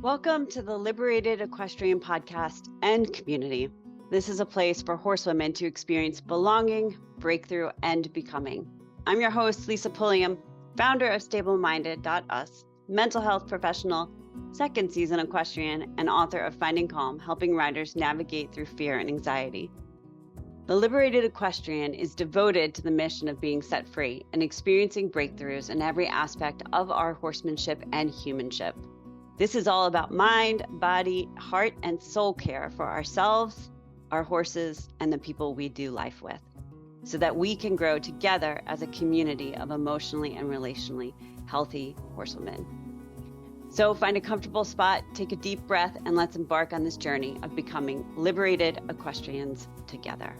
Welcome to the Liberated Equestrian Podcast and community. This is a place for horsewomen to experience belonging, breakthrough, and becoming. I'm your host, Lisa Pulliam, founder of StableMinded.us, mental health professional, second season equestrian, and author of Finding Calm, helping riders navigate through fear and anxiety. The Liberated Equestrian is devoted to the mission of being set free and experiencing breakthroughs in every aspect of our horsemanship and humanship. This is all about mind, body, heart, and soul care for ourselves, our horses, and the people we do life with, so that we can grow together as a community of emotionally and relationally healthy horsewomen. So find a comfortable spot, take a deep breath, and let's embark on this journey of becoming liberated equestrians together.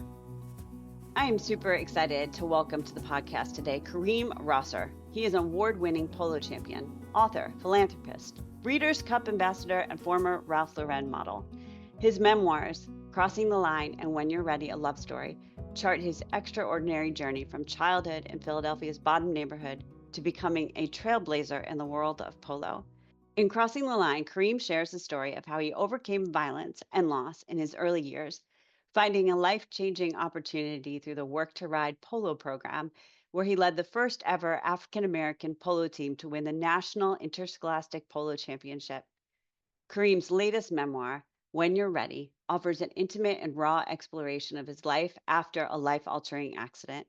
I am super excited to welcome to the podcast today Kareem Rosser. He is an award-winning polo champion, author, philanthropist, Breeders' Cup ambassador, and former Ralph Lauren model. His memoirs, Crossing the Line and When You're Ready, A Love Story, chart his extraordinary journey from childhood in Philadelphia's bottom neighborhood to becoming a trailblazer in the world of polo. In Crossing the Line, Kareem shares the story of how he overcame violence and loss in his early years, finding a life-changing opportunity through the Work to Ride polo program, where he led the first ever African-American polo team to win the National Interscholastic Polo Championship. Kareem's latest memoir, When You're Ready, offers an intimate and raw exploration of his life after a life-altering accident.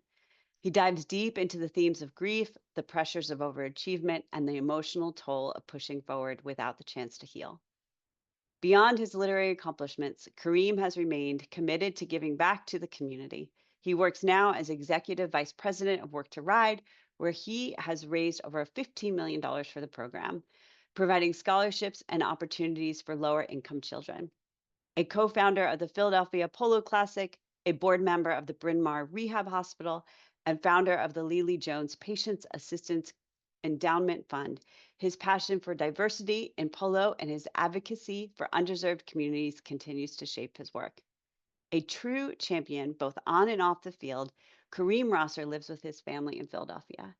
He dives deep into the themes of grief, the pressures of overachievement, and the emotional toll of pushing forward without the chance to heal. Beyond his literary accomplishments, Kareem has remained committed to giving back to the community. He works now as Executive Vice President of Work to Ride, where he has raised over $15 million for the program, providing scholarships and opportunities for lower income children. A co-founder of the Philadelphia Polo Classic, a board member of the Bryn Mawr Rehab Hospital, and founder of the Lily Jones Patients Assistance Endowment Fund, his passion for diversity in polo and his advocacy for underserved communities continues to shape his work. A true champion, both on and off the field, Kareem Rosser lives with his family in Philadelphia.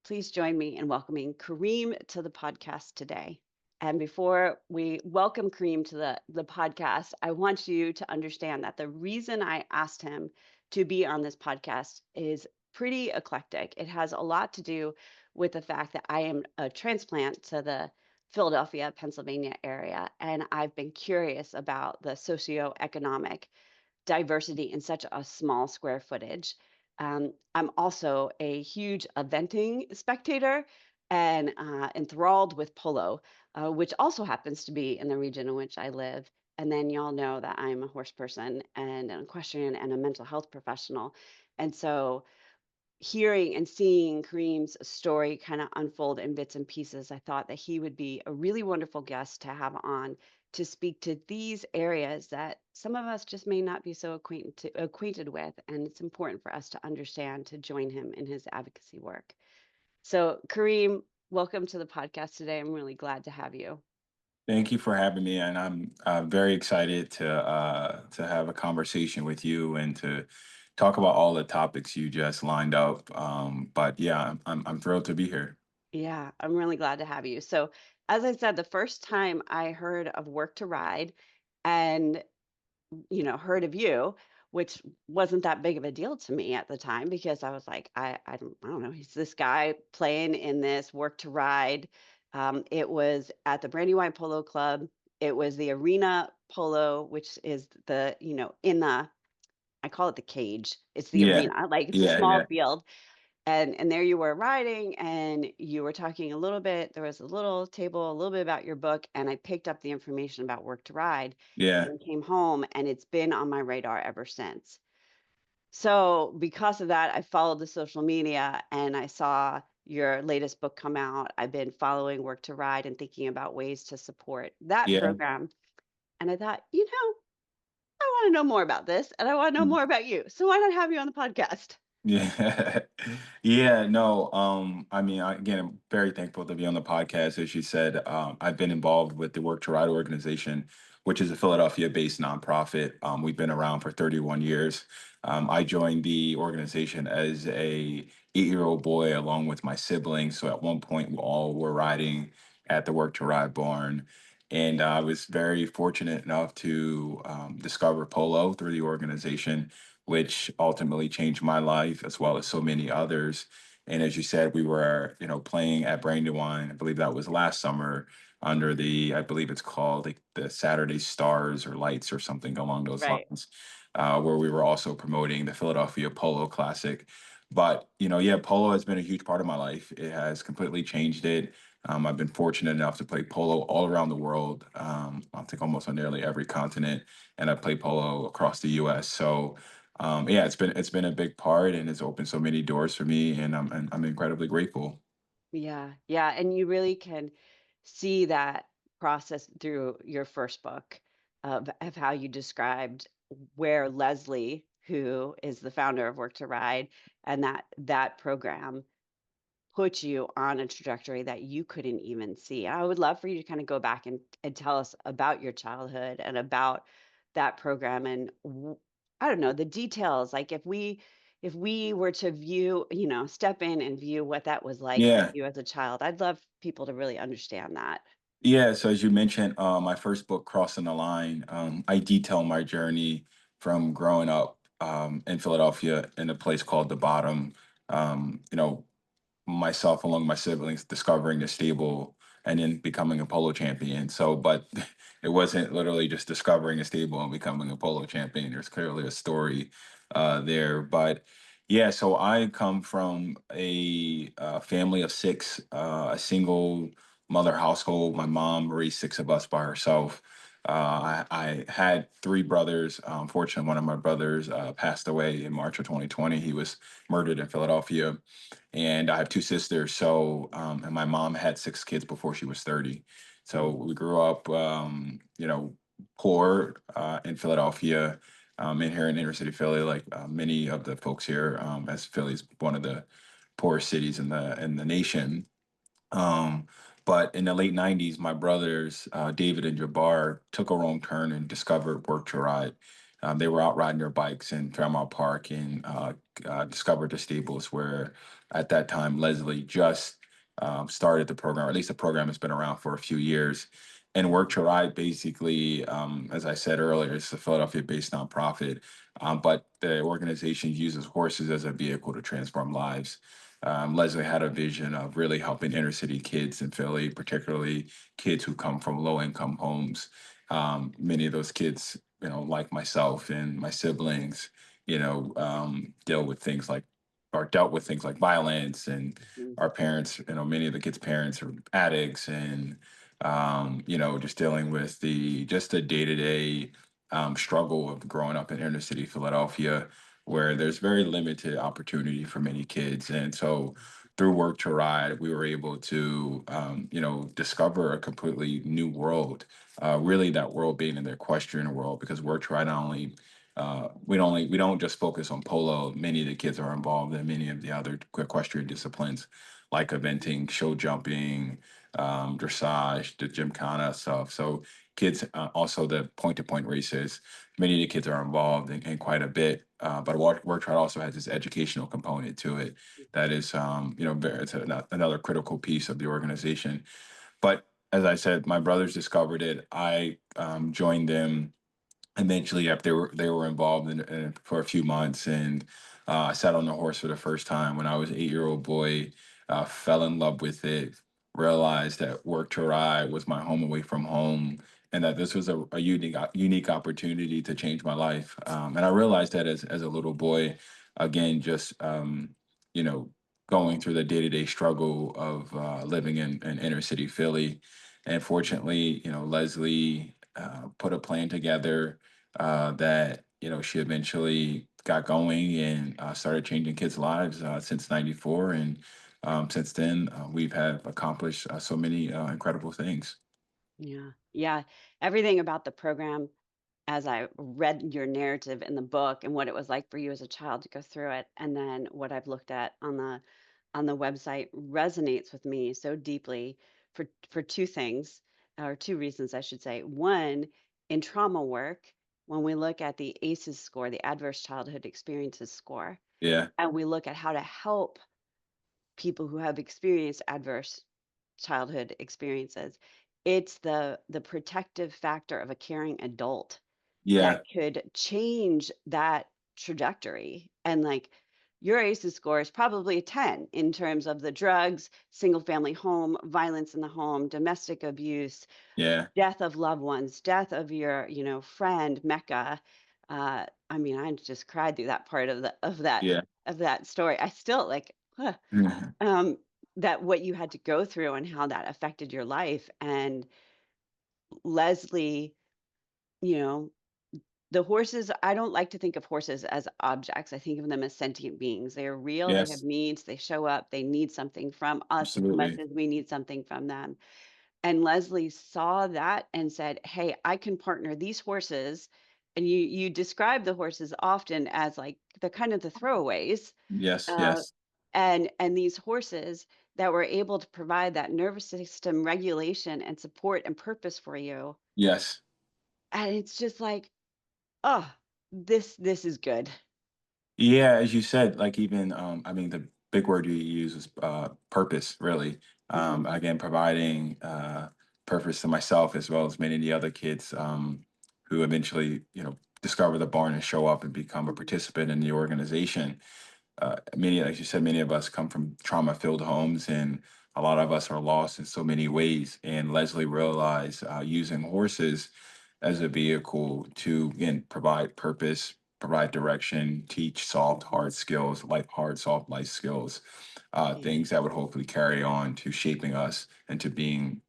Please join me in welcoming Kareem to the podcast today. And before we welcome Kareem to the podcast, I want you to understand that the reason I asked him to be on this podcast is pretty eclectic. It has a lot to do with the fact that I am a transplant to the Philadelphia, Pennsylvania area, and I've been curious about the socioeconomic diversity in such a small square footage. I'm also a huge eventing spectator and enthralled with polo, which also happens to be in the region in which I live. And then y'all know that I'm a horse person and an equestrian and a mental health professional. And so hearing and seeing Kareem's story kind of unfold in bits and pieces, I thought that he would be a really wonderful guest to have on to speak to these areas that some of us just may not be so acquainted with. And it's important for us to understand to join him in his advocacy work. So, Kareem, welcome to the podcast today. I'm really glad to have you. Thank you for having me, and I'm very excited to have a conversation with you and to talk about all the topics you just lined up. But yeah, I'm thrilled to be here. Yeah, I'm really glad to have you. So, as I said, the first time I heard of Work to Ride and heard of you, which wasn't that big of a deal to me at the time because I was like, I don't know, he's this guy playing in this Work to Ride. It was at the Brandywine Polo Club. It was the Arena Polo, which is in the, I call it the cage. It's the Yeah, arena, like it's a yeah, small yeah, field. And there you were riding and you were talking a little bit. There was a little table, a little bit about your book, and I picked up the information about Work to Ride yeah, and came home, and it's been on my radar ever since. So because of that, I followed the social media and I saw your latest book come out. I've been following Work to Ride and thinking about ways to support that yeah. program. And I thought, I want to know more about this and I want to know more about you. So why not have you on the podcast? Yeah. Yeah, no, I mean, again, I'm very thankful to be on the podcast. As you said, I've been involved with the Work to Ride organization, which is a Philadelphia-based nonprofit. We've been around for 31 years. I joined the organization as a 8-year-old boy along with my siblings. So at one point, we all were riding at the Work to Ride barn. And I was very fortunate enough to discover Polo through the organization, which ultimately changed my life as well as so many others. And as you said, we were, playing at Brandywine. I believe that was last summer under I believe it's called like the Saturday Stars or Lights or something along those Right. lines, where we were also promoting the Philadelphia Polo Classic. But, yeah, polo has been a huge part of my life. It has completely changed it. I've been fortunate enough to play polo all around the world. I think almost on nearly every continent, and I play polo across the U.S. So, yeah, it's been a big part, and it's opened so many doors for me, and I'm incredibly grateful. Yeah, yeah, and you really can see that process through your first book of how you described where Leslie, who is the founder of Work to Ride, and that program put you on a trajectory that you couldn't even see. I would love for you to kind of go back and tell us about your childhood and about that program and I don't know, the details. Like if we were to view, step in and view what that was like for Yeah. you as a child, I'd love people to really understand that. Yeah, so as you mentioned, my first book, Crossing the Line, I detail my journey from growing up in Philadelphia in a place called The Bottom. Myself along with my siblings discovering the stable and then becoming a polo champion. So, but it wasn't literally just discovering a stable and becoming a polo champion. There's clearly a story there. But yeah, so I come from a family of six, a single mother household. My mom raised six of us by herself. I had three brothers. Unfortunately, one of my brothers passed away in March of 2020. He was murdered in Philadelphia, and I have two sisters. So, and my mom had six kids before she was 30. So we grew up, poor in Philadelphia, in here in inner city Philly, like many of the folks here, as Philly's one of the poorest cities in the nation. Um, but in the late 90s, my brothers, David and Jabbar, took a wrong turn and discovered Work to Ride. They were out riding their bikes in Fairmont Park and discovered the stables where, at that time, Leslie just started the program, or at least the program has been around for a few years. And Work to Ride, basically, as I said earlier, it's a Philadelphia based nonprofit, but the organization uses horses as a vehicle to transform lives. Leslie had a vision of really helping inner city kids in Philly, particularly kids who come from low income homes. Many of those kids, like myself and my siblings, deal with things like, or dealt with things like violence, and Mhm. our parents, many of the kids' parents are addicts, and just dealing with the day to day struggle of growing up in inner city Philadelphia, where there's very limited opportunity for many kids. And so through Work to Ride, we were able to, discover a completely new world, really that world being in the equestrian world, because Work to Ride not only, we don't just focus on polo. Many of the kids are involved in many of the other equestrian disciplines like eventing, show jumping, dressage, the gymkhana stuff. So kids, also the point to point races, many of the kids are involved in quite a bit. But Work Trial also has this educational component to it that is, it's another critical piece of the organization. But as I said, my brothers discovered it. I joined them eventually after they were involved in for a few months, and I sat on the horse for the first time when I was 8-year-old boy. Fell in love with it, realized that Work to Ride was my home away from home, and that this was a unique opportunity to change my life. And I realized that as a little boy, again, just you know going through the day-to-day struggle of living in inner city Philly. And fortunately, Leslie put a plan together that she eventually got going and started changing kids' lives since '94, and since then we've have accomplished so many incredible things. Yeah. Yeah. Everything about the program as I read your narrative in the book and what it was like for you as a child to go through it, and then what I've looked at on the website resonates with me so deeply for two things, or two reasons, I should say. One, in trauma work, when we look at the ACEs score, the Adverse Childhood Experiences score, Yeah, and we look at how to help people who have experienced adverse childhood experiences, it's the protective factor of a caring adult that Yeah. could change that trajectory. And like your ACEs score is probably a 10 in terms of the drugs, single family home, violence in the home, domestic abuse, Yeah. death of loved ones, death of your, friend Mecca. I mean, I just cried through that part of the Yeah. of that story. I still like um, that what you had to go through and how that affected your life. And Leslie, you know, the horses, I don't like to think of horses as objects. I think of them as sentient beings. They are real, they have Yes. needs, they show up, they need something from us as much Absolutely. as we need something from them. And Leslie saw that and said, "Hey, I can partner these horses." And you describe the horses often as like they're kind of the throwaways. Yes. Uh, Yes. and these horses that were able to provide that nervous system regulation and support and purpose for you. Yes. And it's just like, oh, this is good. Yeah, as you said, like even I mean the big word you use is purpose, really. Mhm. Again, providing purpose to myself as well as many of the other kids who eventually, discover the barn and show up and become a Mhm. participant in the organization. Many, like you said, many of us come from trauma-filled homes, and a lot of us are lost in so many ways. And Leslie realized using horses as a vehicle to again provide purpose, provide direction, teach soft, hard skills, like hard, soft life skills, Yeah. things that would hopefully carry on to shaping us into being,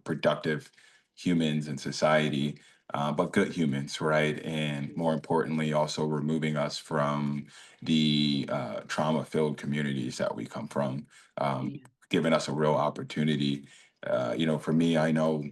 productive humans in society, but good humans, right? And more importantly, also removing us from the trauma-filled communities that we come from, Yeah. giving us a real opportunity. For me, I know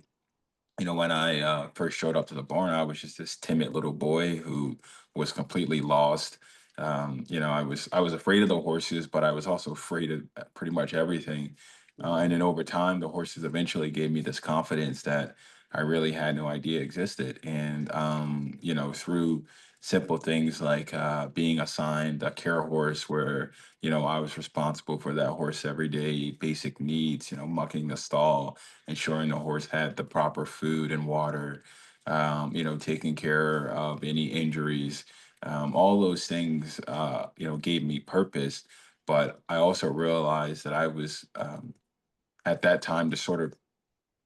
when I first showed up to the barn, I was just this timid little boy who was completely lost. I was afraid of the horses, but I was also afraid of pretty much everything. And Mhm. then over time, the horses eventually gave me this confidence that I really had no idea existed. And through simple things like being assigned a care horse, where I was responsible for that horse every day, basic needs, mucking the stall, ensuring the horse had the proper food and water, taking care of any injuries. All those things, gave me purpose. But I also realized that I was at that time just sort of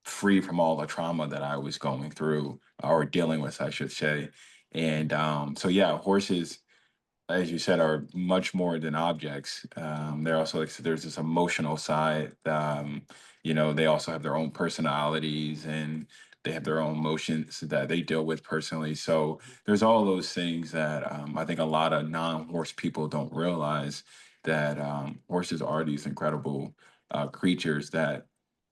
free from all the trauma that I was going through or dealing with, I should say. And so, yeah, horses, as you said, are much more than objects. They're also like, so there's this emotional side. They also have their own personalities, and they have their own emotions that they deal with personally. So there's all those things that I think a lot of non-horse people don't realize, that horses are these incredible creatures that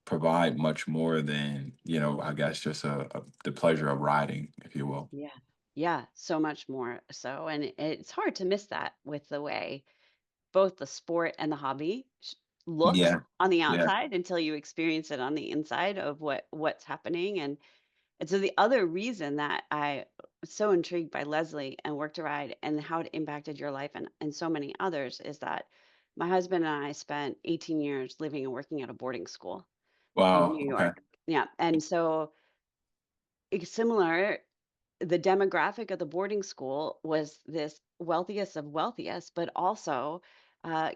provide much more than, I guess just the pleasure of riding, if you will. Yeah. Yeah, so much more so, and it's hard to miss that with the way both the sport and the hobby looks Yeah. on the Yeah. outside until you experience it on the inside of what's happening. And so the other reason that I was so intrigued by Leslie and Work to Ride and how it impacted your life and so many others is that my husband and I spent 18 years living and working at a boarding school in Wow. New Okay. York. Yeah. And so it's similar, the demographic of the boarding school was this wealthiest of wealthiest, but also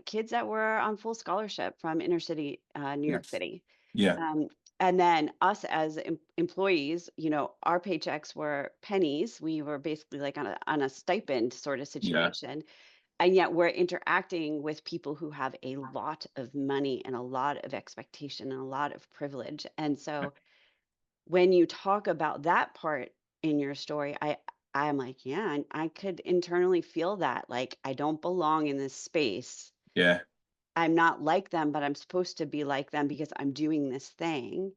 kids that were on full scholarship from inner city New York Yes. City. Yeah. Um, and then us as employees, our paychecks were pennies. We were basically like on a stipend sort of Yeah. situation. And yet we're interacting with people who have a lot of money and a lot of expectation and a lot of privilege. And so when you talk about that part in your story, I'm like, yeah, I could internally feel that. Like, I don't belong in this space. Yeah. I'm not like them, but I'm supposed to be like them because I'm doing this thing.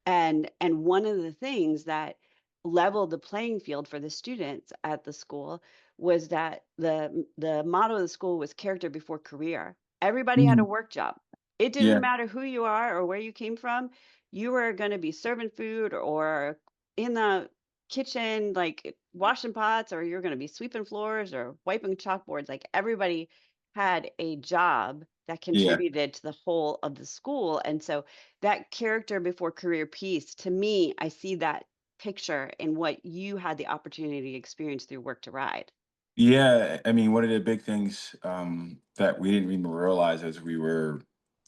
And one of the things that leveled the playing field for the students at the school was that the motto of the school was character before career. Everybody had a Mhm. work job. It didn't Yeah. matter who you are or where you came from. You were going to be serving food or in the kitchen, like washing pots, or you're going to be sweeping floors or wiping chalkboards. Like everybody had a job that Yeah. contributed to the whole of the school. And so that character before career piece, to me, I see that picture in what you had the opportunity to experience through Work to Ride. Yeah, I mean, one of the big things that we didn't even realize as we were,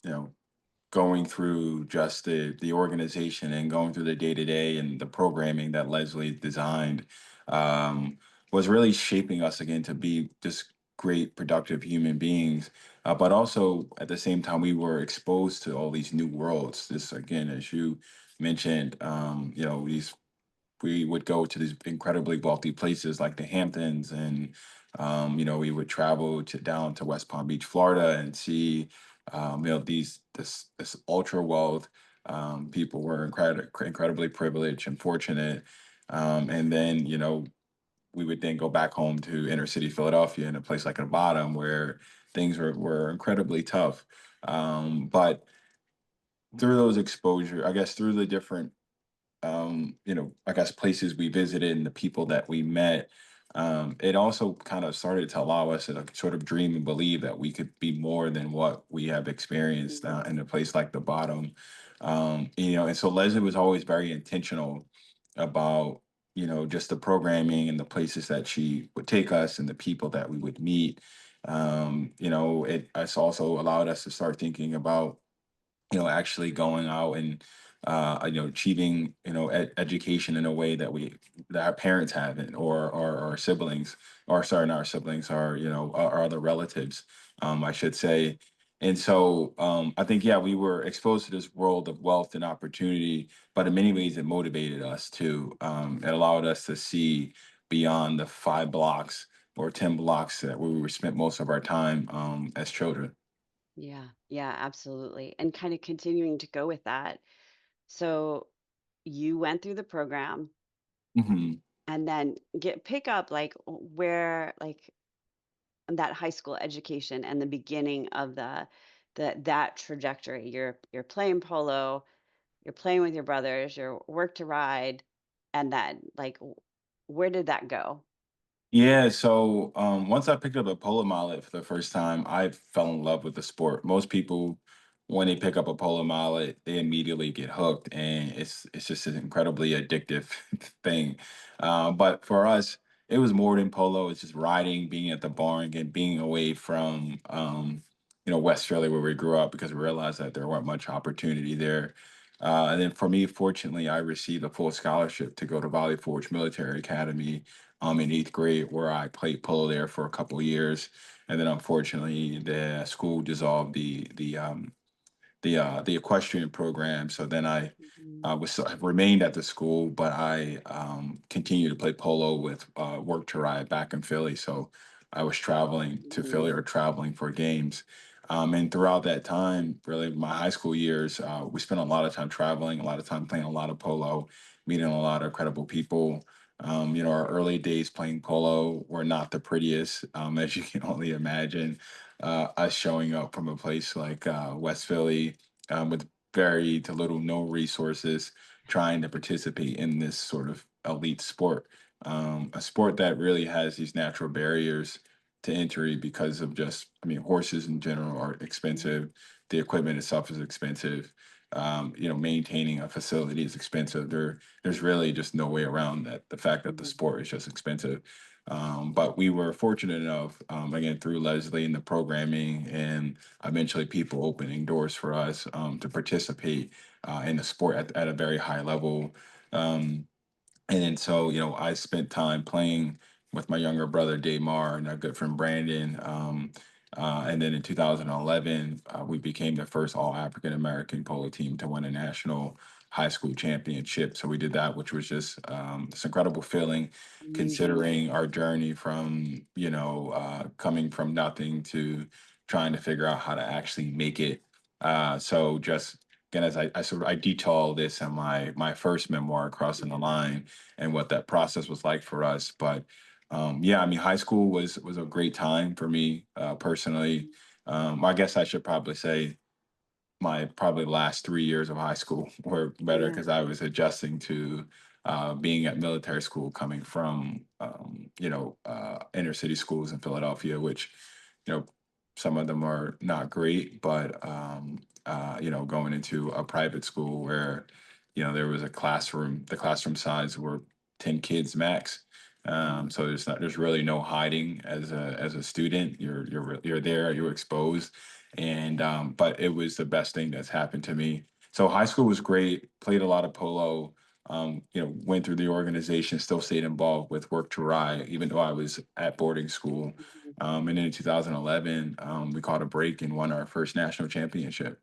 you know, going through just the organization and going through the day to day and the programming that Leslie designed um, was really shaping us again to be just great, productive human beings. But also at the same time, we were exposed to all these new worlds. This again, as you mentioned, these we would go to these incredibly wealthy places like the Hamptons, and we would travel to down to West Palm Beach, Florida, and see this ultra wealth. People were incredibly privileged and fortunate, and then we would then go back home to inner city Philadelphia in a place like the bottom where things were incredibly tough. But through those exposure, I guess through the different I guess places we visited and the people that we met, it also kind of started to allow us to sort of dream and believe that we could be more than what we have experienced Mhm. in a place like the bottom. And so Leslie was always very intentional about, just the programming and the places that she would take us and the people that we would meet. It's also allowed us to start thinking about actually going out and achieving education in a way that our parents haven't, or our siblings, or sorry, not our siblings, our other relatives, I should say. And so I think, yeah, we were exposed to this world of wealth and opportunity, but in many ways it motivated us too. It allowed us to see beyond the 5 blocks or 10 blocks that where we were spent most of our time as children. Yeah, yeah, absolutely. And kind of continuing to go with that. So you went through the program Hmm. and then pick up like where like that high school education and the beginning of that trajectory. You're playing polo, you're playing with your brothers, you're Work to Ride, and then like where did that go? Yeah, so once I picked up a polo mallet for the first time, I fell in love with the sport. Most people, when they pick up a polo mallet, they immediately get hooked, and it's just an incredibly addictive thing. But for us, it was more than polo. It's just riding, being at the barn, and being away from West Philly where we grew up, because we realized that there weren't much opportunity there. And then for me, fortunately, I received a full scholarship to go to Valley Forge Military Academy in 8th grade, where I played polo there for a couple of years, and then unfortunately the school dissolved the equestrian program. So then I Mhm. I remained at the school, but I continued to play polo with Work to Ride back in Philly. So I was traveling to Mhm. Philly or traveling for games. And throughout that time, really my high school years, we spent a lot of time traveling, a lot of time playing a lot of polo, meeting a lot of incredible people. Our early days playing polo were not the prettiest, as you can only imagine. Us showing up from a place like West Philly, with very to little no resources, trying to participate in this sort of elite sport, a sport that really has these natural barriers to entry because of just, I mean, horses in general are Mhm. expensive. The equipment itself is expensive. Maintaining a facility is expensive. There's really just no way around that. The fact that the Mhm. sport is just expensive. But we were fortunate enough, again, through Leslie and the programming, and eventually people opening doors for us to participate in the sport at a very high level. Um, and then so, I spent time playing with my younger brother Damar and our good friend Brandon. And then in 2011, we became the first all African American polo team to win a national high school championship. So we did that, which was just this incredible feeling, Amazing. considering our journey from, coming from nothing to trying to figure out how to actually make it. So just again, as I detail all this in my first memoir, Crossing the Line, and what that process was like for us. But yeah, I mean, high school was a great time for me personally. Mhm. I guess I should probably say my probably last 3 years of high school were better Yeah. because I was adjusting to being at military school, coming from inner city schools in Philadelphia, which you know some of them are not great, but going into a private school where, there was a classroom, the classroom size were 10 kids max. So there's really no hiding as a student. You're there, you're exposed, and but it was the best thing that's happened to me. So high school was great. Played a lot of polo. Went through the organization, still stayed involved with Work to Ride, even though I was at boarding school. Mhm. And then in 2011, we caught a break and won our first national championship.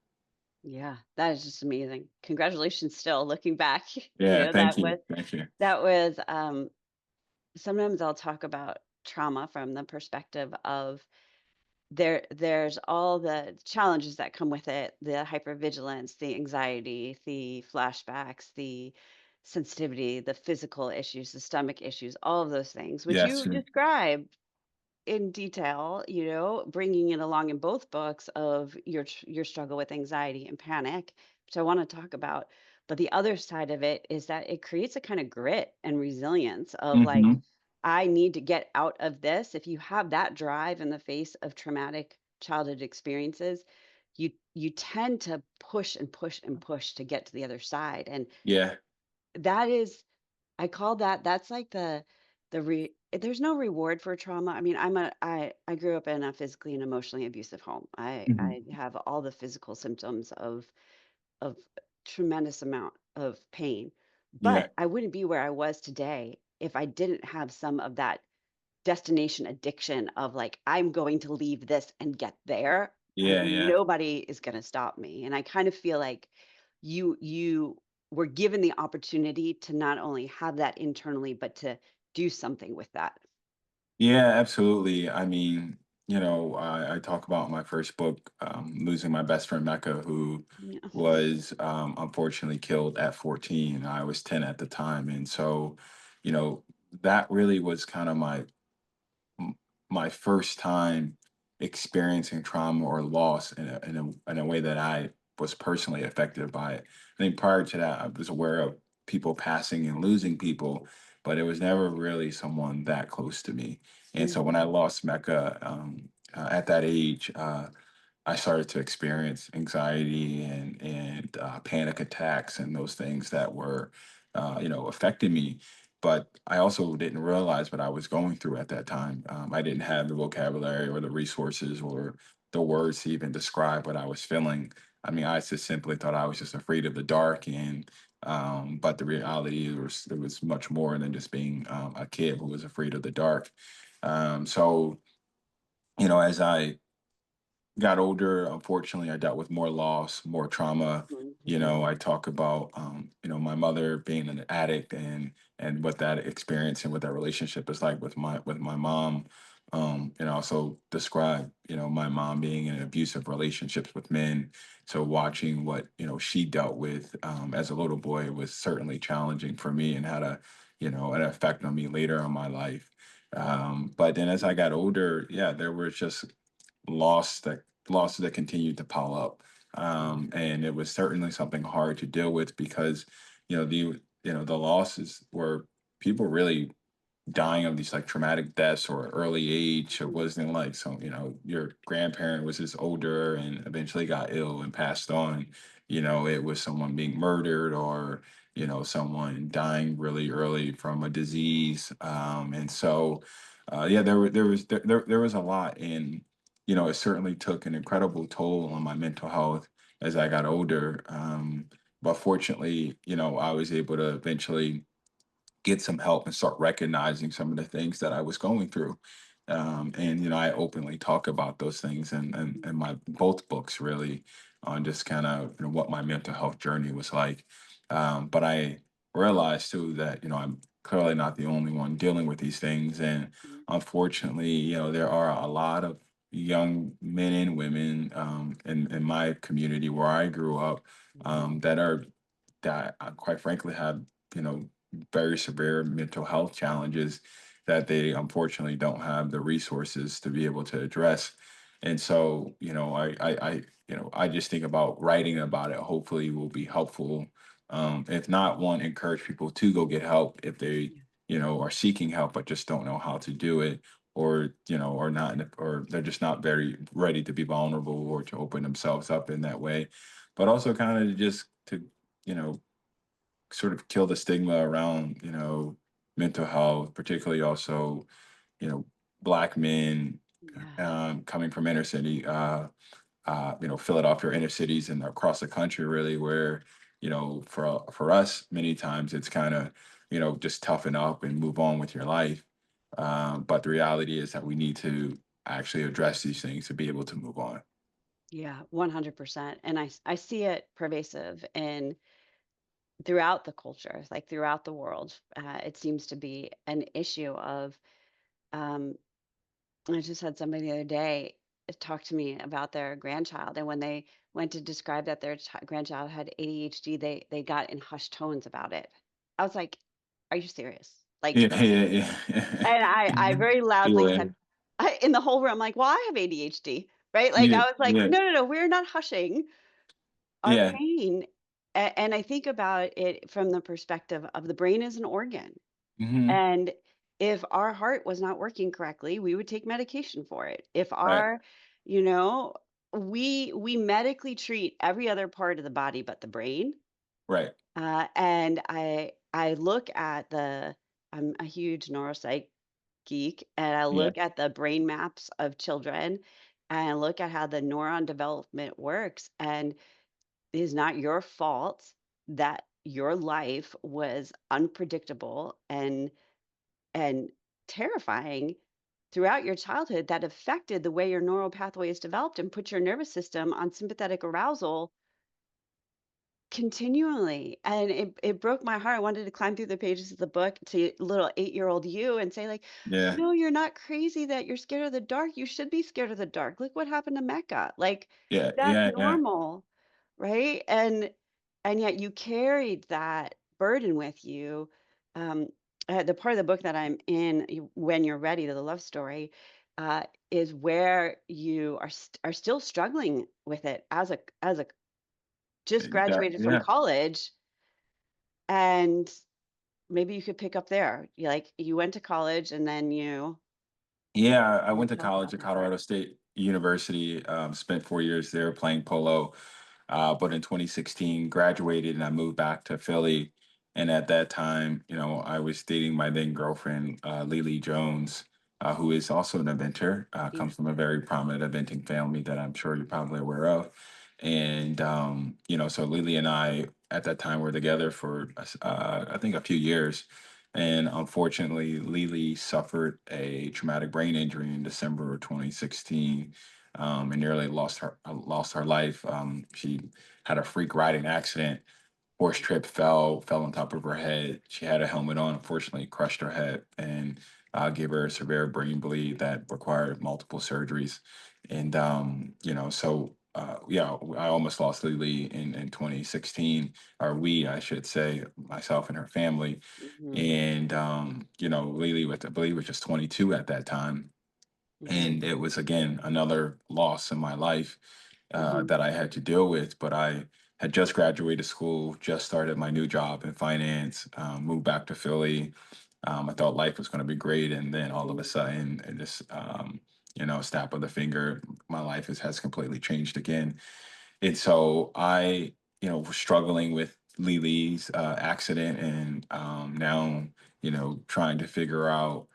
Yeah, that is just amazing. Congratulations still looking back. Yeah, thank That you. was Thank you. that was sometimes I'll talk about trauma from the perspective of there's all the challenges that come with it, the hypervigilance, the anxiety, the flashbacks, the sensitivity, the physical issues, the stomach issues, all of those things, which Yes. you describe in detail, bringing it along in both books of your struggle with anxiety and panic, which I want to talk about. But the other side of it is that it creates a kind of grit and resilience of like, Hmm. I need to get out of this. If you have that drive in the face of traumatic childhood experiences, you tend to push and push and push to get to the other side. And Yeah. that is I call that's like there's no reward for trauma. I mean, I grew up in a physically and emotionally abusive home. I Hmm. have all the physical symptoms of tremendous amount of pain. Yeah. But I wouldn't be where I was today if I didn't have some of that destination addiction of like, I'm going to leave this and get there, and Yeah. Yeah. nobody is going to stop me. And I kind of feel like you were given the opportunity to not only have that internally, but to do something with that. Yeah, absolutely. I mean, I talk about my first book, losing my best friend Mecca, who Yeah. was unfortunately killed at 14. I was 10 at the time. And so, you know, that really was kind of m- my first time experiencing trauma or loss in a way that I was personally affected by it. I think prior to that, I was aware of people passing and losing people, but it was never really someone that close to me. And so when I Mhm. lost Mecca at that age, I started to experience anxiety and panic attacks and those things that were, affecting me. But I also didn't realize what I was going through at that time. I didn't have the vocabulary or the resources or the words to even describe what I was feeling. I mean, I just simply thought I was just afraid of the dark, and but the reality was much more than just being a kid who was afraid of the dark. So as I got older, unfortunately, I dealt with more loss, more trauma. Mhm. I talk about, my mother being an addict and what that experience and what that relationship is like with my mom. And also describe, my mom being in abusive relationships with men. So watching what, she dealt with as a little boy was certainly challenging for me and had an effect on me later in my life. But then as I got older, yeah, there was just loss that losses that continued to pile up. And it was certainly something hard to deal with because, the losses were people really dying of these like traumatic deaths or early age. It Mhm. wasn't like your grandparent was just older and eventually got ill and passed on. It was someone being murdered or someone dying really early from a disease. And so yeah, there was a lot, and it certainly took an incredible toll on my mental health as I got older. But fortunately, I was able to eventually get some help and start recognizing some of the things that I was going through. And I openly talk about those things and my both books really on just kind of what my mental health journey was like. But I realized too that I'm clearly not the only one dealing with these things, and Mhm. unfortunately, there are a lot of young men and women in my community where I grew up Mhm. that quite frankly have you know very severe mental health challenges that they unfortunately don't have the resources to be able to address. And so, I just think about writing about it. Hopefully, will be helpful. If not, one, encourage people to go get help if they, are seeking help but just don't know how to do it. or or not, or they're just not very ready to be vulnerable or to open themselves up in that way. But also kind of just to you know sort of kill the stigma around mental health, particularly also you know Black men Yeah. coming from inner city, Philadelphia inner cities and across the country, really, where for us, many times it's kind of just toughen up and move on with your life. But the reality is that we need to actually address these things to be able to move on. Yeah, 100%. And I see it pervasive in throughout the culture, like throughout the world. It seems to be an issue of, um, I just had somebody the other day talk to me about their grandchild, and when they went to describe that their grandchild had ADHD, they got in hushed tones about it. I was like, "Are you serious?" Like, Yeah, yeah, yeah. and I very loudly Yeah, said, in the whole room, like, "Well, I have ADHD," right? Like, yeah, I was like, yeah, "No, no, no, we're not hushing our yeah. pain." And I think about it from the perspective of the brain is an organ. Hmm. And if our heart was not working correctly, we would take medication for it. If Right, our, you know, we medically treat every other part of the body but the brain. right. And I look at I'm a huge neuropsych geek, and I Yeah, look at the brain maps of children, and I look at how the neuron development works, and it is not your fault that your life was unpredictable and terrifying throughout your childhood that affected the way your neural pathways developed and put your nervous system on sympathetic arousal continually. And it broke my heart. I wanted to climb through the pages of the book to little 8-year-old you and say, like, yeah, no, you're not crazy that you're scared of the dark. You should be scared of the dark. Look what happened to Mecca. Like, yeah, that's yeah, yeah. normal, right? And yet you carried that burden with you. Um, the part of the book that I'm in, when you're ready, to the love story, uh, is where you are still struggling with it as a just graduated from Yeah. college, and maybe you could pick up there. You went to college and then Yeah, I went to tell us college about at that part. Colorado State University, spent 4 years there playing polo. But in 2016, graduated and I moved back to Philly. And at that time, I was dating my then girlfriend, Lily Jones, who is also an eventer, Yeah. comes from a very prominent eventing family that I'm sure you're probably aware of. And, so Lily and I at that time were together for, I think, a few years. And unfortunately, Lily suffered a traumatic brain injury in December of 2016, and nearly lost her life. She had a freak riding accident. Horse trip, fell on top of her head. She had a helmet on. Unfortunately, crushed her head and gave her a severe brain bleed that required multiple surgeries. And yeah, I almost lost Lily in 2016, or we, I should say, myself and her family. Mhm. And Lily, I believe, was just 22 at that time, Mhm. and it was again another loss in my life Mhm. that I had to deal with. But I had just graduated school, just started my new job in finance, moved back to Philly. I thought life was going to be great, and then all of a Mhm. sudden, and just snap of the finger, my life has completely changed again. And so I, was struggling with Lily's accident, and now, trying to figure out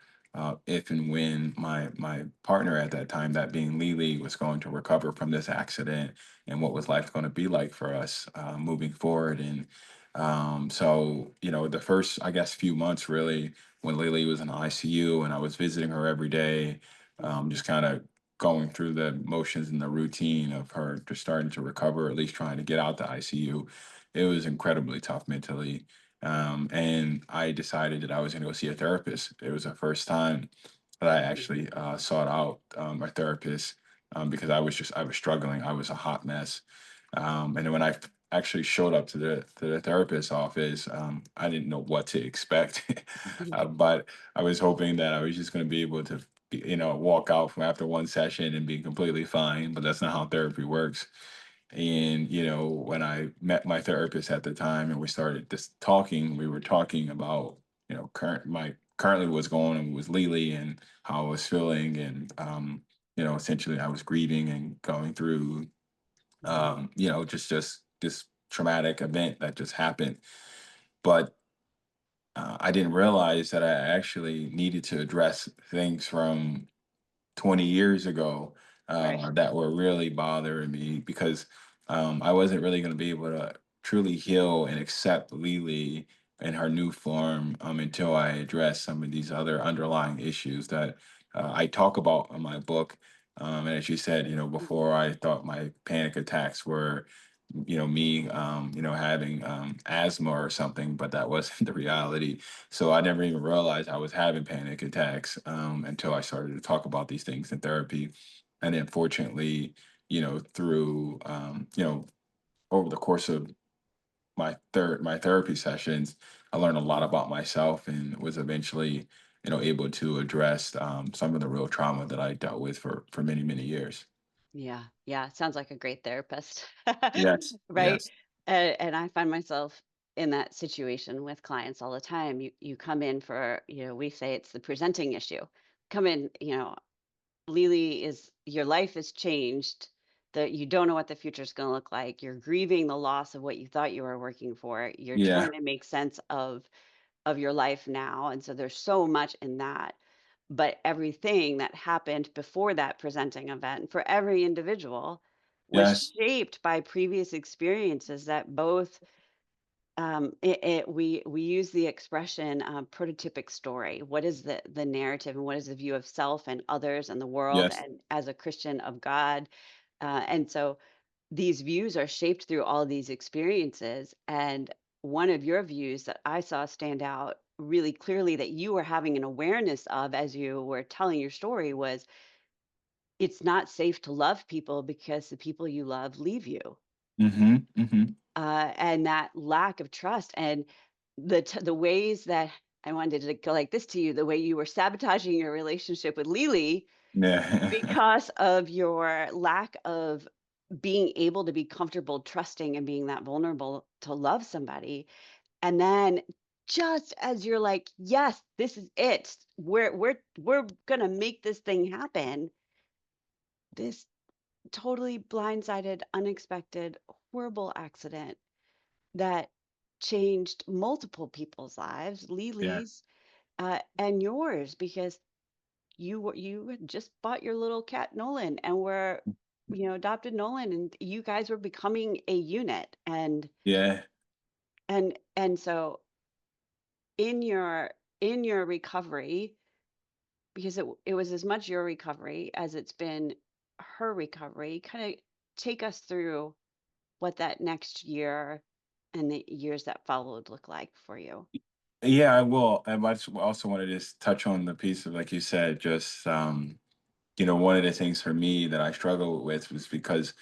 if and when my partner at that time, that being Lily, was going to recover from this accident, and what was life going to be like for us moving forward. And so, the first, I guess, few months really, when Lily was in the ICU and I was visiting her every day, Mhm. just kind of going through the motions and the routine of her just starting to recover, at least trying to get out the ICU. It was incredibly tough mentally. And I decided that I was going to go see a therapist. It was the first time that I Mhm. actually sought out a therapist, because I was struggling. I was a hot mess. And then when I actually showed up to the therapist's office, I didn't know what to expect, Mhm. but I was hoping that I was just going to be able to walk out from after one session and be completely fine, but that's not how therapy works. And, when I met my therapist at the time and we started this talking, we were talking about, my currently was going on with Lily and how I was feeling, and essentially I was grieving and going through just this traumatic event that just happened. But I didn't realize that I actually needed to address things from 20 years ago Right. that were really bothering me, because I wasn't really going to be able to truly heal and accept Lily in her new form until I address some of these other underlying issues that I talk about in my book. And as you said, before, Mhm. I thought my panic attacks were, me, having asthma or something, but that wasn't the reality. So I never even realized I was having panic attacks until I started to talk about these things in therapy. And then fortunately, through, over the course of my therapy sessions, I learned a lot about myself and was eventually, able to address some of the real trauma that I dealt with for many, many years. Yeah, yeah, sounds like a great therapist. Yes. Right? Yes. And I find myself in that situation with clients all the time. You come in for, we say it's the presenting issue. Come in, Lily, is your life has changed, that you don't know what the future is going to look like. You're grieving the loss of what you thought you were working for. You're Yeah. trying to make sense of your life now, and so there's so much in that. But everything that happened before that presenting event for every individual was Yes. shaped by previous experiences that both we use the expression prototypic story. What is the narrative, and what is the view of self and others and the world, Yes. and as a Christian of God? And so these views are shaped through all these experiences. And one of your views that I saw stand out really clearly that you were having an awareness of as you were telling your story was, it's not safe to love people because the people you love leave you. Mm-hmm. Mm-hmm. And that lack of trust, and the ways that I wanted to go like this to you, the way you were sabotaging your relationship with Lily Yeah. because of your lack of being able to be comfortable trusting and being that vulnerable to love somebody. And then just as you're like, yes, this is it, we're gonna make this thing happen, this totally blindsided, unexpected, horrible accident that changed multiple people's lives, Yeah. Lily's, and yours, because you had just bought your little cat Nolan, and were, adopted Nolan, and you guys were becoming a unit. Yeah. And so in your recovery, because it was as much your recovery as it's been her recovery, kind of take us through what that next year and the years that followed look like for you. Yeah, I will. And I just also wanted to just touch on the piece of, like you said, just one of the things for me that I struggled with was because,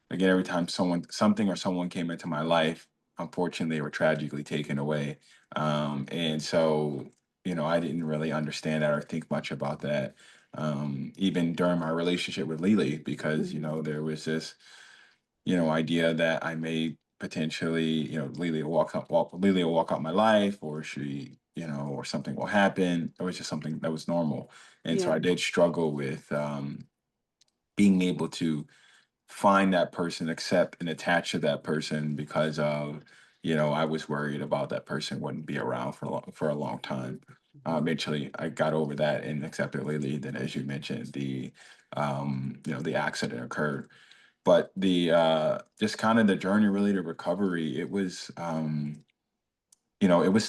again, every time something or someone came into my life, unfortunately, they were tragically taken away. And so, I didn't really understand that or think much about that, even during my relationship with Lily, because, Mhm. there was this, idea that I may potentially, Lily will walk out my life, or she, or something will happen. It was just something that was normal. And so Yeah. I did struggle with being able to find that person, accept and attach to that person, because of, I was worried about that person wouldn't be around for a long Mhm. time. Mhm. Eventually, I got over that and accepted Lily. Then, as you mentioned, the accident occurred, but the just kind of the journey really to recovery. It was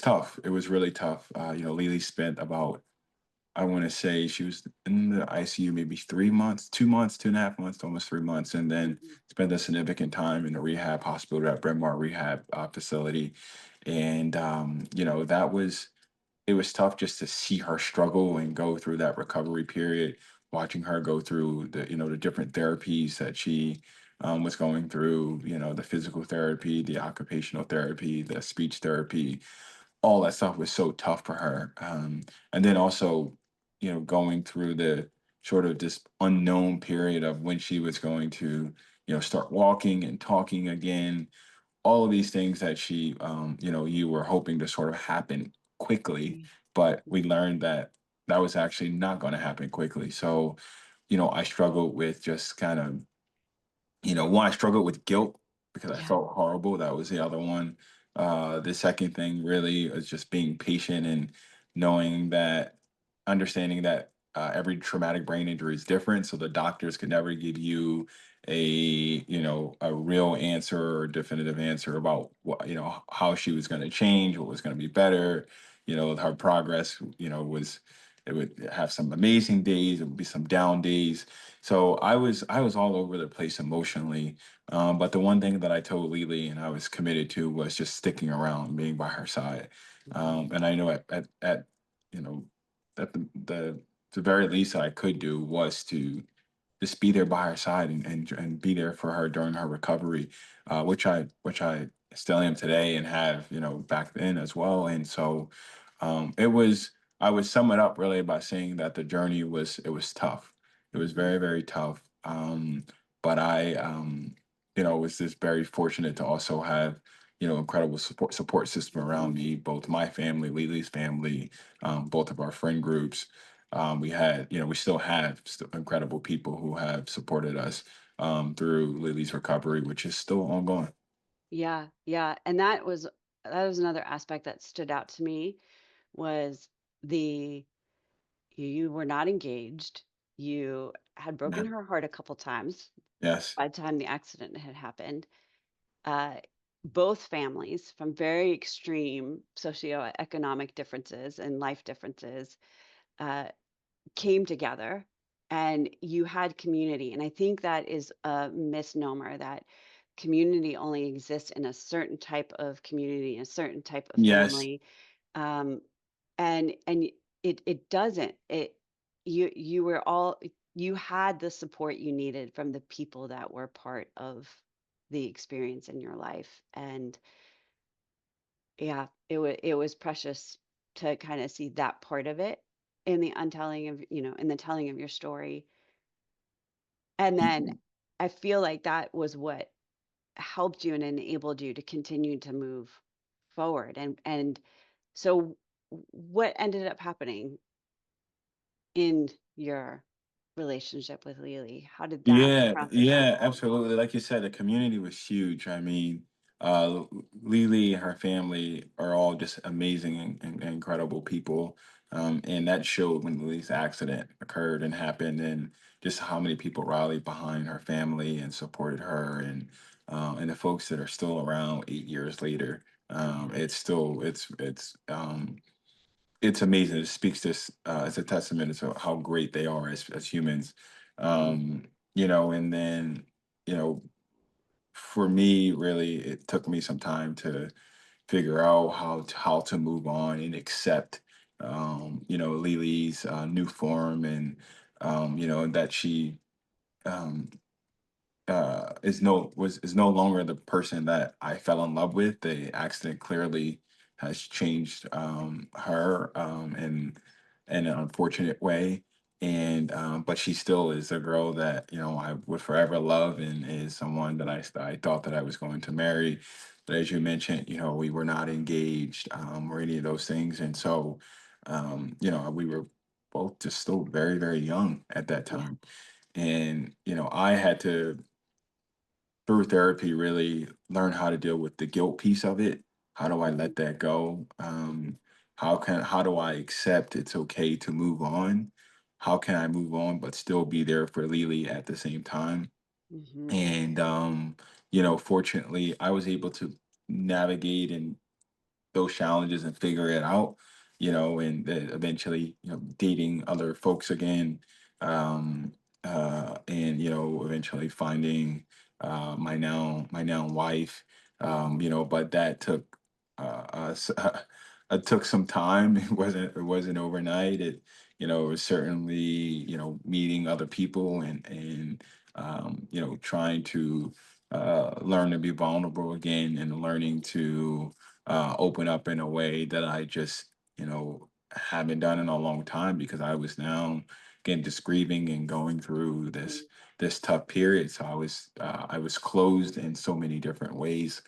tough. It was really tough. Lily spent about, I want to say she was in the ICU maybe 3 months, 2 months, 2.5 months, almost 3 months, and then Mhm. spent a significant time in the rehab hospital at Bryn Mawr Rehab facility. And, it was tough just to see her struggle and go through that recovery period, watching her go through the different therapies that she was going through, the physical therapy, the occupational therapy, the speech therapy, all that stuff was so tough for her. And then also, going through the sort of this unknown period of when she was going to, start walking and talking again. All of these things that you were hoping to sort of happen quickly, but we learned that that was actually not going to happen quickly. So, I struggled with just kind of, one, I struggled with guilt because I Yeah. felt horrible. That was the other one. The second thing really is just being patient and knowing that, understanding that every traumatic brain injury is different. So the doctors could never give you a real answer or definitive answer about what, how she was going to change, what was going to be better. Her progress, it would have some amazing days, it would be some down days. So I was all over the place emotionally. But the one thing that I told Lily and I was committed to was just sticking around, being by her side. Mhm. And I know at you know at the very least that I could do was to just be there by her side and be there for her during her recovery, which I still am today and have back then as well. And so it was I would sum it up really by saying that the journey was tough. It was Mhm. very, very tough. But I was just very fortunate to also have incredible support system around me, both my family, Lily's family, both of our friend groups. We still have incredible people who have supported us through Lily's recovery, which is still ongoing. Yeah, yeah, and that was another aspect that stood out to me was the you were not engaged. You had broken Yeah. her heart a couple times Yes. by the time the accident had happened. Uh, both families from very extreme socioeconomic differences and life differences uh, came together and you had community. And I think that is a misnomer that community only exists in a certain type of community, a certain type of Yes. family. Um, and it doesn't. You were all you had the support you needed from the people that were part of the experience in your life. And yeah, it was precious to kind of see that part of it in the untelling of, in the telling of your story. And then I feel like that was what helped you and enabled you to continue to move forward. And so what ended up happening in your relationship with Lily? How did that Yeah, process yeah, unfold? absolutely. Like you said, the community was huge. I mean, Lily and her family are all just amazing and incredible people. And that showed when Lily's accident occurred and happened, and just how many people rallied behind her family and supported her, and the folks that are still around 8 years later. Yeah. It's amazing. It speaks to it's a testament to how great they are as humans. Hmm. And then you know for me, really, it took me some time to figure out how to move on and accept Lily's new form, and that she um, is no longer the person that I fell in love with. The accident clearly has changed her in an unfortunate way, and but she still is a girl that I would forever love, and is someone that I thought that I was going to marry. But as you mentioned, we were not engaged or any of those things, and so we were both just still very, very young at that Yeah. time. And I had to, through therapy, really learn how to deal with the guilt piece of it. How do I Hmm. let that go? How do I accept it's okay to move on? How can I move on but still be there for Lily at the same time? Hmm. And fortunately, I was able to navigate and those challenges and figure it out, and then eventually, dating other folks again, um, and eventually finding my now wife, but that took us. It took some time. It wasn't overnight. It was certainly meeting other people and trying to learn to be vulnerable again and learning to open up in a way that I just, haven't done in a long time because I was now again just grieving and going through this tough period. So I was closed in so many different ways.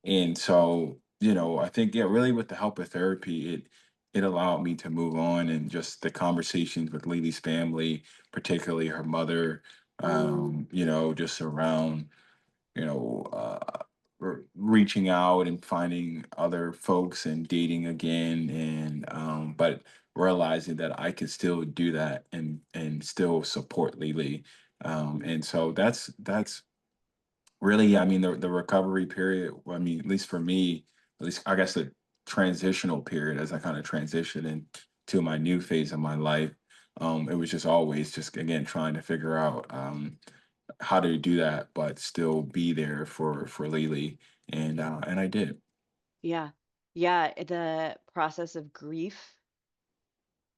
And so, I think, yeah, really with the help of therapy, it allowed me to move on, and just the conversations with Lily's family, particularly her mother, Mm, just around, reaching out and finding other folks and dating again, and but realizing that I could still do that and still support Lily. And so that's really, I mean, the recovery period, I mean, at least for me, at least I guess the transitional period as I kind of transition into my new phase of my life. It was just always just again trying to figure out how to do that, but still be there for Lily, and I did. yeah. Yeah, the process of grief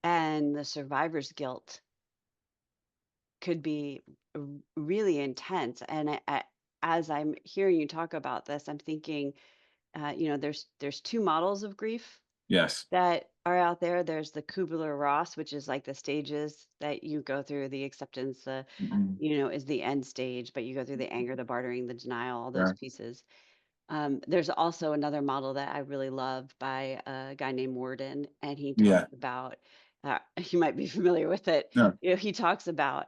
and the survivor's guilt could be really intense. And as I'm hearing you talk about this, I'm thinking, there's two models of grief Yes. that are out there. There's the Kubler-Ross, which is like the stages that you go through, the acceptance, Mhm. is the end stage, but you go through the anger, the bartering, the denial, all those Right. pieces. There's also another model that I really love by a guy named Worden, and he talks Yeah. about, you might be familiar with it. No. He talks about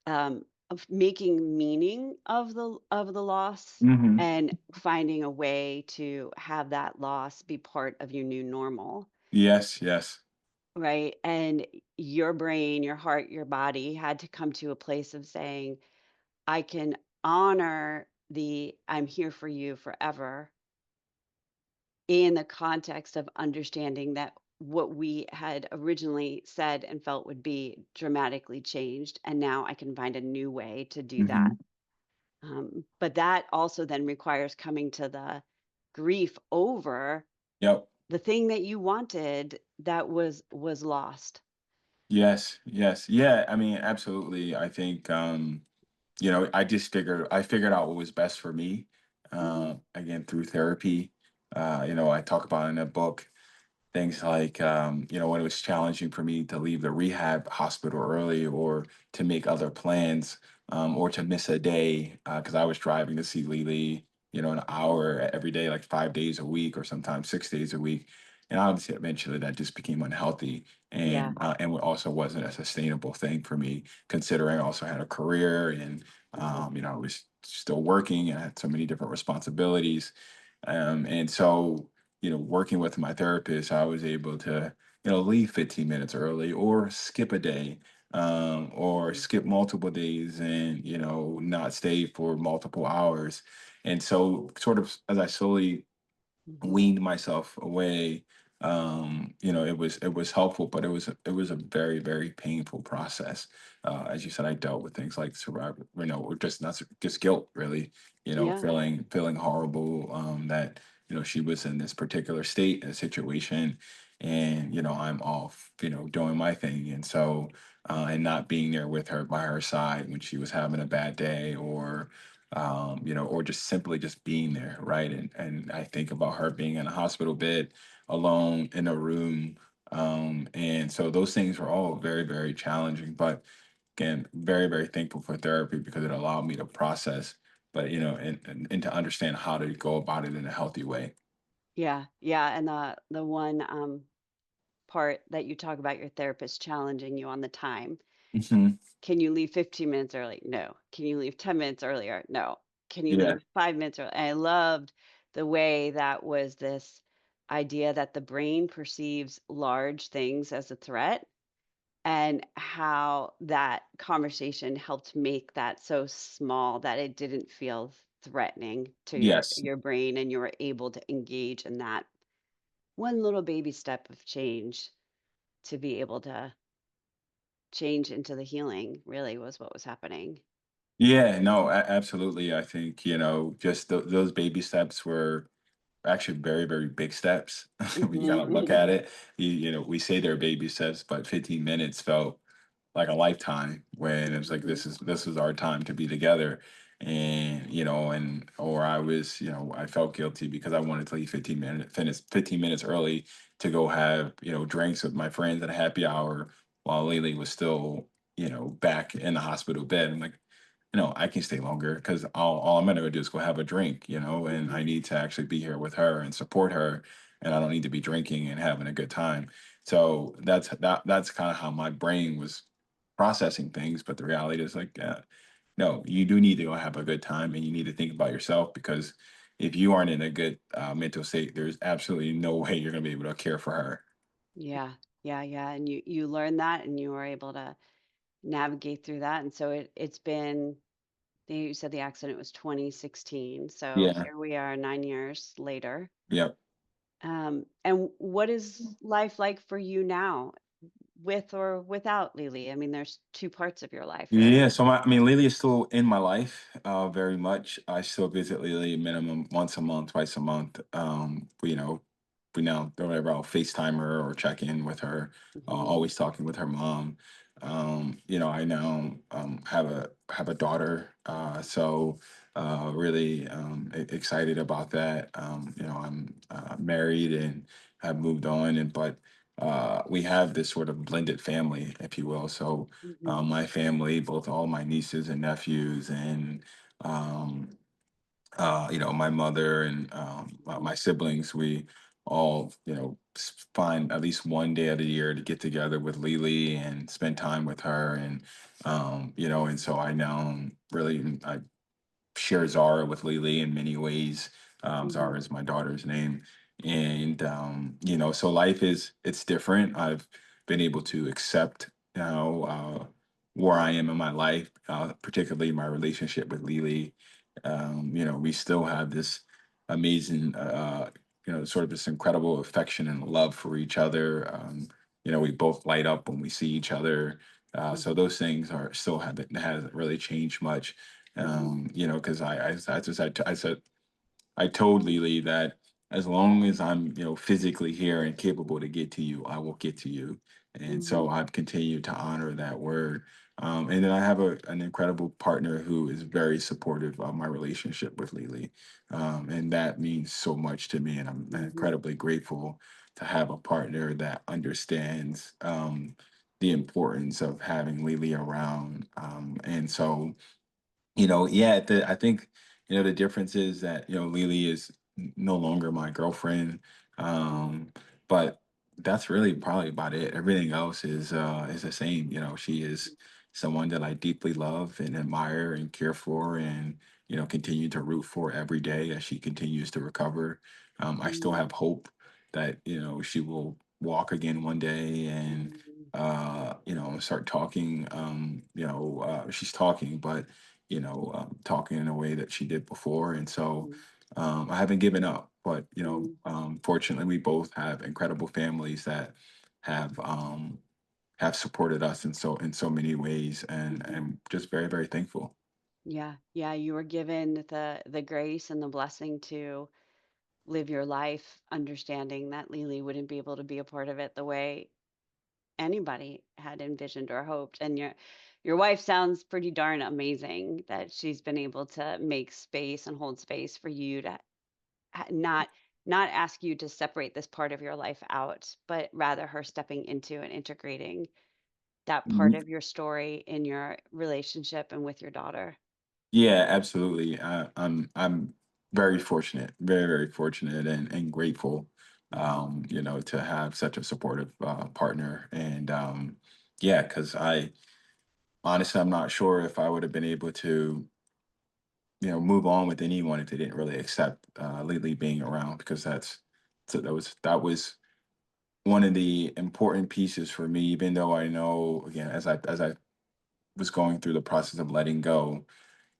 of making meaning of the loss Hmm. and finding a way to have that loss be part of your new normal, Yes. Yes. right? And your brain, your heart, your body had to come to a place of saying, I can honor the I'm here for you forever in the context of understanding that what we had originally said and felt would be dramatically changed, and now I can find a new way to do that. Hmm. But that also then requires coming to the grief over Yep. the thing that you wanted that was lost. Yes. Yes. Yeah. I mean, absolutely. I think I figured out what was best for me. Mhm. Again, through therapy. I talk about in a book things like, when it was challenging for me to leave the rehab hospital early, or to make other plans, or to miss a day, because I was driving to see Lily, an hour every day, like 5 days a week, or sometimes 6 days a week. And obviously, eventually, that just became unhealthy, Yeah. and also wasn't a sustainable thing for me, considering I also had a career, and Mhm. I was still working, and I had so many different responsibilities. And so, working with my therapist, I was able to, leave 15 minutes early, or skip a day, or Mhm. skip multiple days, and, not stay for multiple hours. And so, sort of, as I slowly Mhm. weaned myself away, it was helpful, but it was a very, very painful process. As you said, I dealt with things like survivor, or just not just guilt, really, Yeah. feeling horrible, that she was in this particular state and situation, and I'm off, doing my thing, and so and not being there with her by her side when she was having a bad day, or just simply just being there, right? And I think about her being in a hospital bed, alone in a room, and so those things were all very, very challenging. But again, very, very thankful for therapy, because it allowed me to process, but and to understand how to go about it in a healthy way. Yeah. Yeah. And the one part that you talk about your therapist challenging you on the time. Hmm. Can you leave 15 minutes early? No. Can you leave 10 minutes earlier? No. Can you Yeah. leave 5 minutes early? And I loved the way that was this idea that the brain perceives large things as a threat, and how that conversation helped make that so small that it didn't feel threatening to Yes. your brain, and you were able to engage in that one little baby step of change to be able to change into the healing really was what was happening. Yeah. No. Absolutely. I think just those baby steps were actually very, very big steps. When you kind of look Mhm. at it, we say they're baby steps, but 15 minutes felt like a lifetime, when it was like, Mhm. this is our time to be together. And or I felt guilty because I wanted to leave 15 minutes early, to go have drinks with my friends at a happy hour, while Lily was still back in the hospital bed. I'm like, I can stay longer, because all I'm gonna go do is go have a drink, and I Mhm. need to actually be here with her and support her. and I don't need to be drinking and having a good time. So that's kind of how my brain was processing things. But the reality is like, no, you do need to go have a good time, and you need to think about yourself, because if you aren't in a good mental state, there's absolutely no way you're going to be able to care for her. Yeah. Yeah. Yeah. And you learned that and you were able to navigate through that. And so it's been, you said the accident was 2016. So Yeah. here we are 9 years later. Yep. And what is life like for you now, with or without Lily? I mean, there's two parts of your life, Yeah, really. so I mean, Lily is still in my life, very much. I still visit Lily minimum once a month, twice a month. We now do whatever, I'll FaceTime her or check in with her. Hmm. Always talking with her mom. I now have a daughter, so really excited about that. I'm married and have moved on, and but we have this sort of blended family, if you will. So Hmm. my family, both all my nieces and nephews, and um, my mother and my siblings, we all, find at least one day of the year to get together with Lily and spend time with her, and so I now really I share Zara with Lily in many ways. Hmm. Zara is my daughter's name. And, so life it's different. I've been able to accept, where I am in my life, particularly my relationship with Lily. We still have this amazing, sort of this incredible affection and love for each other. We both light up when we see each other. So Hmm. those things are still hasn't really changed much. Hmm. Because I said I told Lily that as long as I'm, physically here and capable to get to you, I will get to you. And so Hmm. I've continued to honor that word. And then I have an incredible partner who is very supportive of my relationship with Lily. And that means so much to me. And I'm Hmm. incredibly grateful to have a partner that understands the importance of having Lily around. And so, yeah, I think, the difference is that, Lily is no longer my girlfriend. Um, but that's really probably about it. Everything else is the same. She is someone that I deeply love and admire and care for, and, continue to root for every day as she continues to recover. I still Hmm. have hope that, she will walk again one day, and Hmm. start talking. She's talking, but talking in a way that she did before. And so Hmm. I haven't given up. But Hmm. fortunately, we both have incredible families that have have supported us in so many ways, and Hmm. I'm just very very thankful. Yeah, yeah, you were given the grace and the blessing to live your life understanding that Lily wouldn't be able to be a part of it the way anybody had envisioned or hoped. And your wife sounds pretty darn amazing that she's been able to make space and hold space for you to not ask you to separate this part of your life out, but rather her stepping into and integrating that part of your story in your relationship and with your daughter. Yeah, absolutely. I'm very fortunate, very very fortunate, and grateful, Hmm. to have such a supportive partner. And yeah, because I honestly I'm not sure if I would have been able to, move on with anyone if they didn't really accept Lily being around, because that was one of the important pieces for me. Even though I know, again, as I was going through the process of letting go,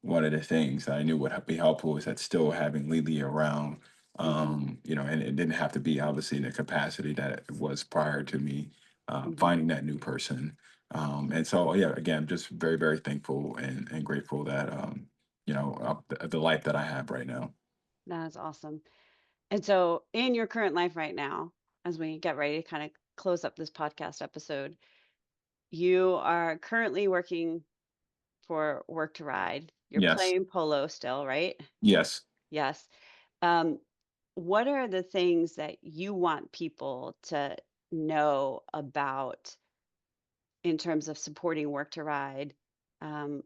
one of the things that I knew would be helpful is that still having Lily around, Hmm. and it didn't have to be obviously in the capacity that it was prior to me Hmm. finding that new person. And so, yeah, again, I'm just very, very thankful and grateful that, the life that I have right now. That's awesome. And so, in your current life right now, as we get ready to kind of close up this podcast episode, you are currently working for Work to Ride. You're Yes. playing polo still, right? Yes. Yes. Um, what are the things that you want people to know about in terms of supporting Work to Ride? Um,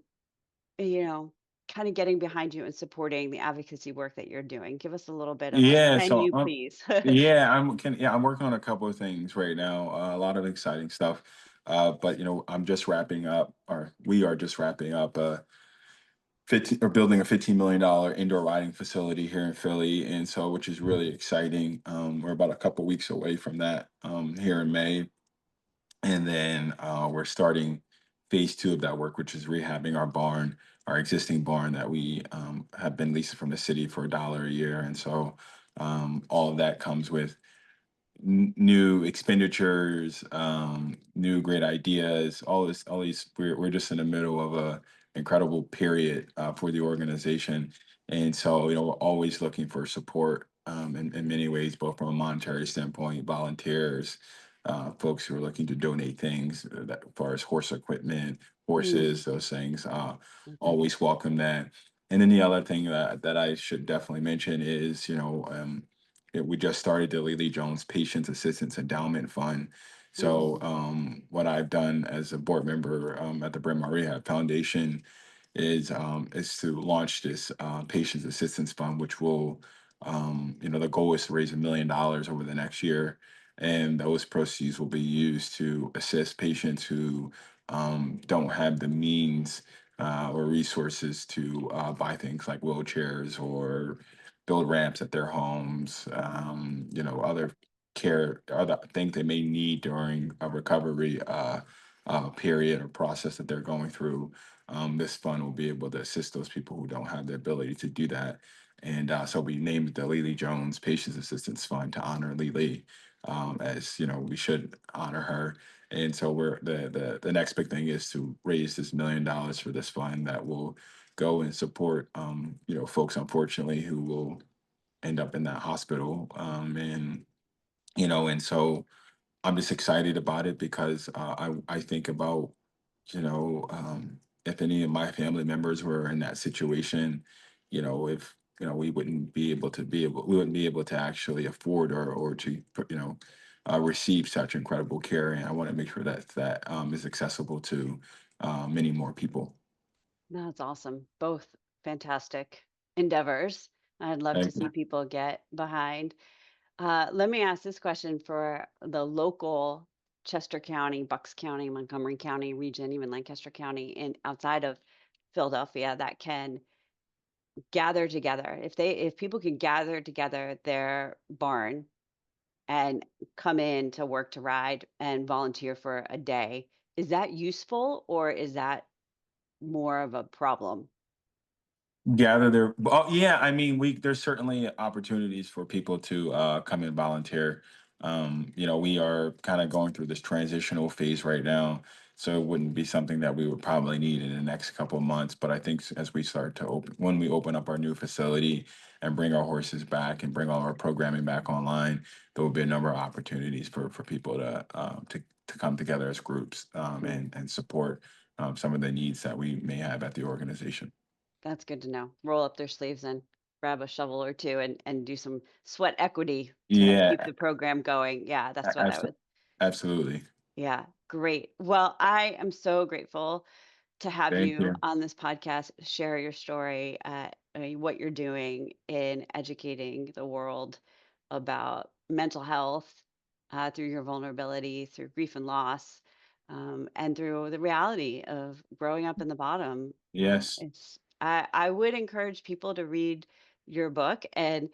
you know, kind of getting behind you and supporting the advocacy work that you're doing? Give us a little bit of a Yeah, can so you please? I'm working on a couple of things right now. A lot of exciting stuff. But I'm just wrapping up, or we are just wrapping up 15 or building a $15 million indoor riding facility here in Philly, and so which is really exciting. We're about a couple weeks away from that here in May, and then we're starting phase two of that work, which is rehabbing our barn, our existing barn that we have been leasing from the city for $1 a year, and so all of that comes with new expenditures, new great ideas, all these. We're just in the middle of a incredible period for the organization, and so we're always looking for support in many ways, both from a monetary standpoint, volunteers, folks who are looking to donate things that, as far as horse equipment, Mm, horses, those things. okay. Always welcome that. And then the other thing that I should definitely mention is, we just started the Lily Jones Patients Assistance Endowment Fund. So, Mm, what I've done as a board member at the Bryn Mawr Rehab Foundation is to launch this Patients Assistance Fund, which will, the goal is to raise $1 million over the next year, and those proceeds will be used to assist patients who don't have the means or resources to buy things like wheelchairs or build ramps at their homes, other other things they may need during a recovery period or process that they're going through. This fund will be able to assist those people who don't have the ability to do that. And so we named the Lily Jones Patients Assistance Fund to honor Lily, as we should honor her. And so the next big thing is to raise this $1 million for this fund that will go and support folks, unfortunately, who will end up in that hospital. And so I'm just excited about it because I think about, if any of my family members were in that situation, if we we wouldn't be able to actually afford or to receive such incredible care, and I want to make sure that is accessible to many more people. that's awesome. Both fantastic endeavors. I'd love to Thank see you. people get behind. Let me ask this question for the local Chester County, Bucks County, Montgomery County region, even Lancaster County, and outside of Philadelphia that can gather together. If people can gather together their barn and come in to work to ride and volunteer for a day, is that useful or is that more of a problem? Gather their oh yeah, I mean, we there's certainly opportunities for people to come and volunteer. We are kind of going through this transitional phase right now, so it wouldn't be something that we would probably need in the next couple of months. But I think as we start to open when we open up our new facility and bring our horses back and bring all our programming back online, there will be a number of opportunities for people to come together as groups, Mm, and support some of the needs that we may have at the organization. that's good to know. Roll up their sleeves and grab a shovel or two and do some sweat equity to keep Yeah, the program going. Yeah, that's what I abso would. absolutely. Yeah, great. Well, I am so grateful to have Thank you you. on this podcast, share your story, what you're doing in educating the world about mental health through your vulnerability, through grief and loss, and through the reality of growing up in the bottom. Yes, I would encourage people to read your book, and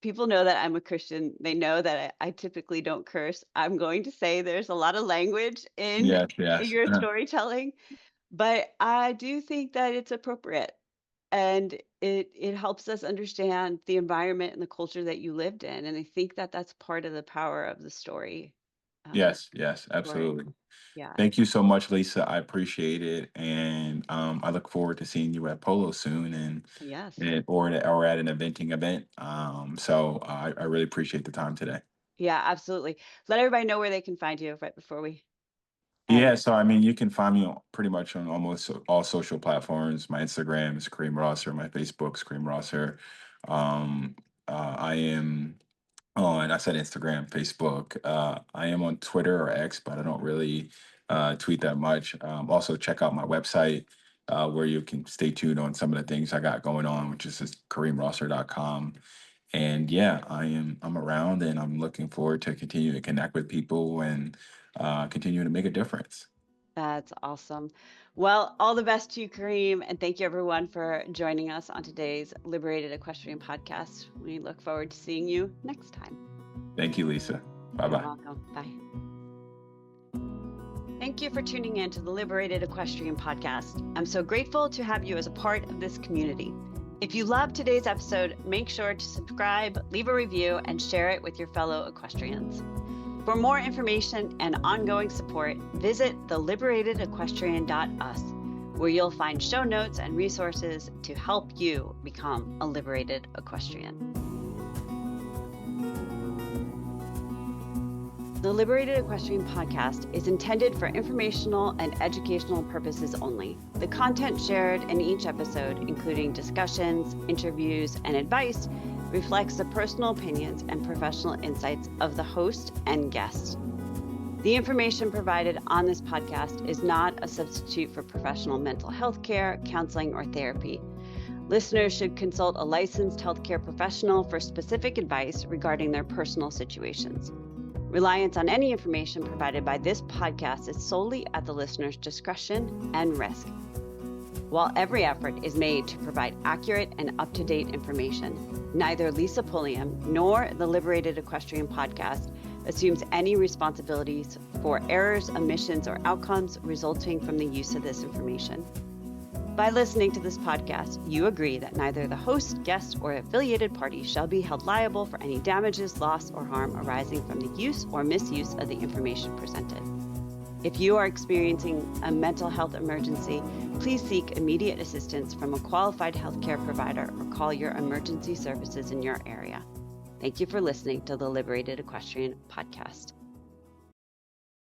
people know that I'm a Christian. They know that I typically don't curse. I'm going to say there's a lot of language in yes, yes. your storytelling, but I do think that it's appropriate, and it helps us understand the environment and the culture that you lived in, and I think that that's part of the power of the story, Yes, yes, story. absolutely. Yeah. Thank you so much, Lisa. I appreciate it, and I look forward to seeing you at Polo soon, Yes. or at an eventing event. So I really appreciate the time today. Yeah, absolutely. Let everybody know where they can find you right before we Yeah, end. so I mean, you can find me pretty much on almost all social platforms. My Instagram is Kareem Rosser. My Facebook is Kareem Rosser. Um, I am on, I said Instagram, Facebook. I am on Twitter or X, but I don't really tweet that much. Also, check out my website. where you can stay tuned on some of the things I got going on, which is KareemRosser.com. And yeah, I'm around, and I'm looking forward to continue to connect with people and continue to make a difference. That's awesome. Well, all the best to you, Kareem. And thank you, everyone, for joining us on today's Liberated Equestrian Podcast. We look forward to seeing you next time. Thank you, Lisa. Bye-bye. You're welcome. Bye. Thank you for tuning in to the Liberated Equestrian Podcast. I'm so grateful to have you as a part of this community. If you loved today's episode, make sure to subscribe, leave a review, and share it with your fellow equestrians. For more information and ongoing support, visit theliberatedequestrian.us, where you'll find show notes and resources to help you become a liberated equestrian. The Liberated Equestrian Podcast is intended for informational and educational purposes only. The content shared in each episode, including discussions, interviews, and advice, reflects the personal opinions and professional insights of the host and guest. The information provided on this podcast is not a substitute for professional mental health care, counseling, or therapy. Listeners should consult a licensed healthcare professional for specific advice regarding their personal situations. Reliance on any information provided by this podcast is solely at the listener's discretion and risk. While every effort is made to provide accurate and up-to-date information, neither Lisa Pulliam nor the Liberated Equestrian Podcast assumes any responsibilities for errors, omissions, or outcomes resulting from the use of this information. By listening to this podcast, you agree that neither the host, guest, or affiliated party shall be held liable for any damages, loss, or harm arising from the use or misuse of the information presented. If you are experiencing a mental health emergency, please seek immediate assistance from a qualified healthcare provider or call your emergency services in your area. Thank you for listening to the Liberated Equestrian Podcast.